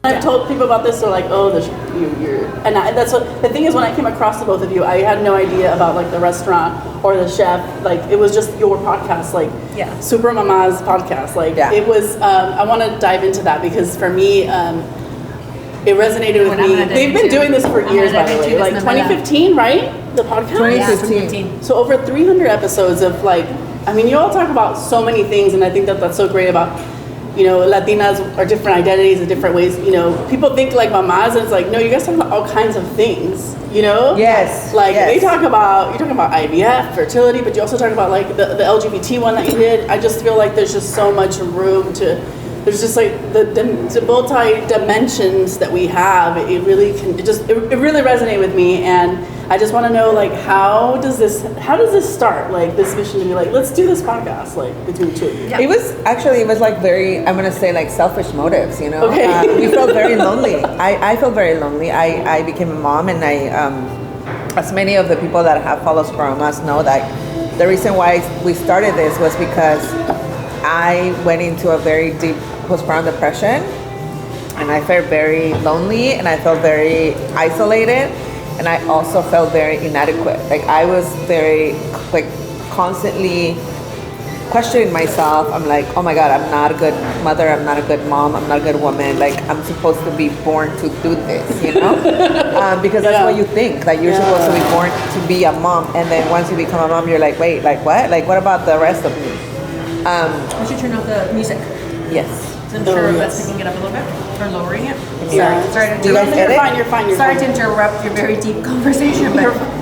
I've told people about this, they're like, "Oh, you're," and that's what the thing is. When I came across the both of you, I had no idea about like the restaurant or the chef. Like it was just your podcast, like Super Mama's podcast. Like it was. I want to dive into that because for me, it resonated with me. They've been doing this for years, by the way. Like 2015, right? The podcast. 2015. So over 300 episodes of like, I mean, you all talk about so many things, and I think that that's so great about. You know, Latinas are different identities in different ways. You know, people think like mamas, and it's like, no, you guys talk about all kinds of things. You know, they talk about you're talking about IVF, fertility, but you also talk about like the LGBT one that you did. I just feel like there's just so much room to. There's just like the multi-dimensions that we have. It really can. It really resonated with me, and I just want to know like how does this start? Like this mission to be like, let's do this podcast like between two of you. Yeah. It was like very, I'm gonna say like selfish motives, you know. Okay. We felt very lonely. I felt very lonely. I became a mom, and I as many of the people that have followed from us know that the reason why we started this was because I went into a very deep postpartum depression, and I felt very lonely, and I felt very isolated, and I also felt very inadequate. Like I was very like constantly questioning myself. I'm like, oh my God, I'm not a good mother, I'm not a good mom, I'm not a good woman. Like I'm supposed to be born to do this, you know? Because that's what you think, that you're supposed to be born to be a mom, and then once you become a mom, you're like, wait, like what? Like what about the rest of me? We should turn off the music. Yes. I'm sure that's picking it up a little bit or lowering it. Yeah. Sorry to Do you guys edit? You're fine. Sorry to interrupt your very deep conversation, but